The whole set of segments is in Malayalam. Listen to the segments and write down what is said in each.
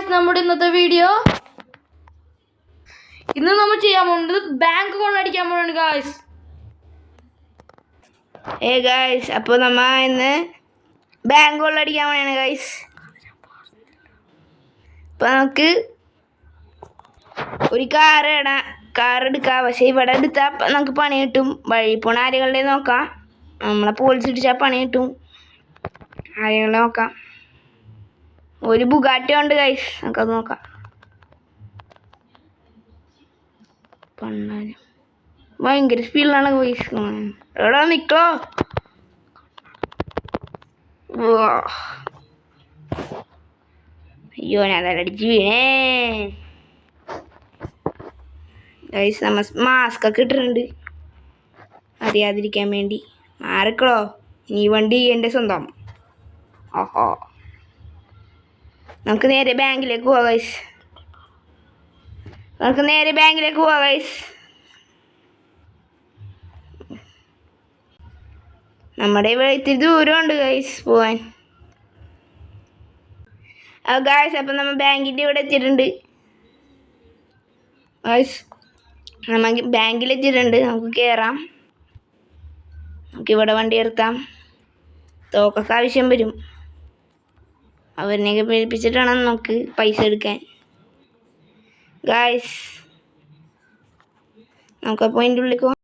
ഗായ്സ്, നമ്മുടെ ഇന്നത്തെ വീഡിയോ ഇന്ന് നമ്മൾ ചെയ്യാൻ പോകുന്നത് ബാങ്ക് കൊള്ളടിക്കാൻ പോവാണ് ഗായ്സ്. ഗായ്സ്, അപ്പോൾ നമ്മ ഇന്ന് ബാങ്ക് കൊള്ളടിക്കാൻ പോവാണ് ഗായ്സ്. അപ്പോൾ നമുക്ക് ഒരു കാർ എടുക്കാം. പക്ഷെ ഇവിടെ എടുത്താൽ നമുക്ക് പണി കിട്ടും. വഴി പോണ ആരെകളുടെ നോക്കാം. നമ്മളെ പോലീസ് ഇടിച്ചാൽ പണി കിട്ടും. ആരെകളെ നോക്കാം. ഒരു ബുഗാട്ടി ഉണ്ട് ഗൈസ്, നമുക്കത് നോക്കാം. ഭയങ്കര സ്പീഡിലാണ് ഗൈസ്. എവിടെ നിൽക്കോ? അയ്യോ, ഞാൻ തലടിച്ച് വീണേ ഗൈസ്. നമ്മ മാസ്ക് ഒക്കെ ഇട്ടിട്ടുണ്ട് അറിയാതിരിക്കാൻ വേണ്ടി. മാറിക്കളോ, ഈ വണ്ടി എൻ്റെ സ്വന്തം. ഓഹോ, നമുക്ക് നേരെ ബാങ്കിലേക്ക് പോവാം ഗൈസ്. നമ്മുടെ ഇവിടെ ഇത്തിരി ദൂരമുണ്ട് ഗൈസ് പോവാൻ. ഗൈസ്, അപ്പം നമ്മൾ ബാങ്കിൻ്റെ ഇവിടെ എത്തിയിട്ടുണ്ട് ഗൈസ്. നമുക്ക് ബാങ്കിലെത്തിയിട്ടുണ്ട്. നമുക്ക് കയറാം. നമുക്കിവിടെ വണ്ടി നിർത്താം. തോക്കൊക്കെ ആവശ്യം വരും. അവരിനെയൊക്കെ പേടിപ്പിച്ചിട്ട് വേണം നമുക്ക് പൈസ എടുക്കാൻ ഗായ്സ്. നമുക്കപ്പോൾ അതിൻ്റെ ഉള്ളിൽ പോവാം.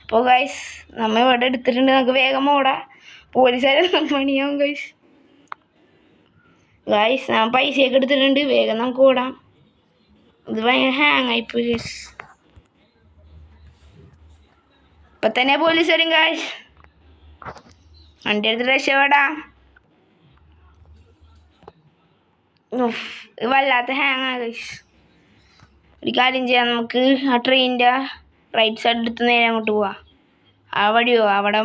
അപ്പോൾ ഗായ്സ്, നമ്മൾ ഇവിടെ എടുത്തിട്ടുണ്ട്. നമുക്ക് വേഗം ഓടാം. പോലീസുകാരെ പണിയാവും ഗായ്സ്. ഞാൻ പൈസയൊക്കെ എടുത്തിട്ടുണ്ട്. വേഗം നമുക്ക് ഓടാം. ഇത് ഭയങ്കര ഹാങ് ആയിപ്പോയി ഗായ്സ്. ഇപ്പം തന്നെ പോലീസ് വരും ഗായ്സ്. വണ്ടി എടുത്തിട്ട് രക്ഷപ്പെടാം. വല്ലാത്ത ഹാങ് ആ ഗൈസ്. ഒരു കാര്യം ചെയ്യാം, നമുക്ക് ആ ട്രെയിനിൻ്റെ റൈറ്റ് സൈഡ് എടുത്ത് നേരെ അങ്ങോട്ട് പോവാം. ആ വഴിയോ അവിടെ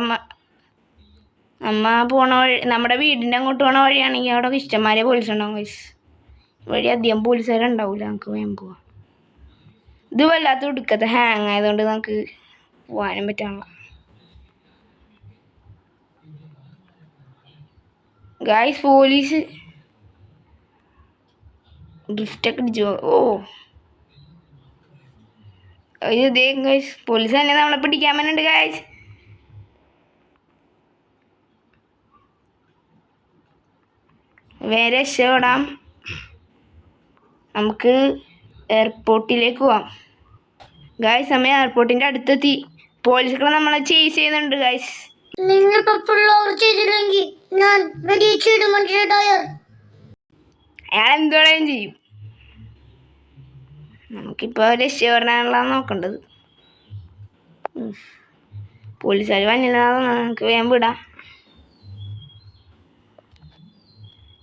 നമ്മ പോണ വഴി, നമ്മുടെ വീടിൻ്റെ അങ്ങോട്ട് പോണ വഴിയാണെങ്കിൽ അവിടെ ഇഷ്ടംമാരെ പോലീസ് ഉണ്ടാവും ഗൈസ്. വഴി അധികം പോലീസുകാരുണ്ടാവില്ല. നമുക്ക് വേഗം പോവാം. ഇത് വല്ലാത്ത ഒടുക്കത്തെ ഹാങ് ആയതുകൊണ്ട് നമുക്ക് പോകാനും പറ്റാനുള്ള ഗൈസ്. പോലീസ് ഡ്രിഫ്റ്റൊക്കെ അടിച്ചോ? ഇതേ ഗൈസ്, പോലീസ് തന്നെ നമ്മളെ പിടിക്കാൻ പറ്റുന്നുണ്ട് ഗൈസ്. വേറെ രക്ഷപ്പെടാം. നമുക്ക് എയർപോർട്ടിലേക്ക് പോവാം ഗൈസ്. നമ്മൾ എയർപോർട്ടിൻ്റെ അടുത്തെത്തി. പോലീസുകൾ നമ്മളെ ചേസ് ചെയ്യുന്നുണ്ട് ഗൈസ്. അയാൾ എന്തോടെയും ചെയ്യും. നമുക്കിപ്പോൾ രക്ഷപ്പെടാനുള്ള നോക്കേണ്ടത്. പോലീസുകാർ വന്നില്ല, നമുക്ക് വേഗം വിടാം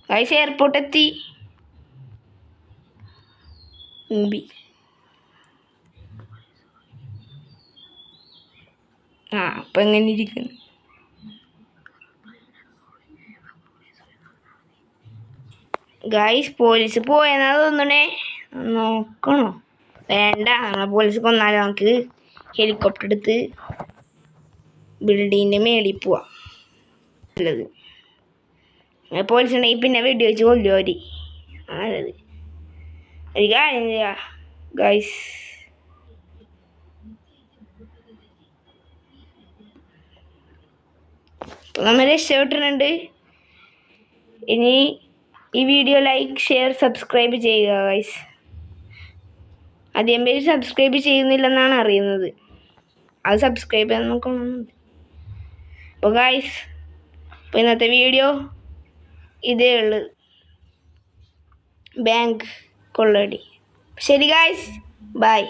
ഗൈസ്. എയർപോർട്ട് എത്തി. അപ്പം എങ്ങനെ ഇരിക്കുന്നു ഗൈസ്? പോലീസ് പോയെന്നാ തോന്നണേ. നോക്കണോ? വേണ്ട, നമ്മളെ പോലീസ് കൊന്നാലും നമുക്ക് ഹെലികോപ്റ്റർ എടുത്ത് ബിൽഡിങ്ങിൻ്റെ മേളിൽ പോവാം. നല്ലത്. പോലീസ് ഉണ്ടെങ്കിൽ പിന്നെ വെടി വെച്ച് കൊല്ലും അവർ. നല്ലത്. ഒരു കാര്യം ചെയ്യാം ഗൈസ്. അപ്പോൾ നമ്മൾ രക്ഷപ്പെട്ടിട്ടുണ്ട്. ഇനി ഈ വീഡിയോ ലൈക്ക്, ഷെയർ, സബ്സ്ക്രൈബ് ചെയ്യുക ഗൈസ്. അധികം പേര് സബ്സ്ക്രൈബ് ചെയ്യുന്നില്ലെന്നാണ് അറിയുന്നത്. അത് സബ്സ്ക്രൈബ് ചെയ്യാൻ നോക്കണമെന്നുണ്ട്. അപ്പോൾ ഗൈസ്, അപ്പോൾ ഇന്നത്തെ വീഡിയോ ഇതേ ഉള്ളു. ബാങ്ക് കൊള്ളടി. ശരി ഗൈസ്, ബൈ.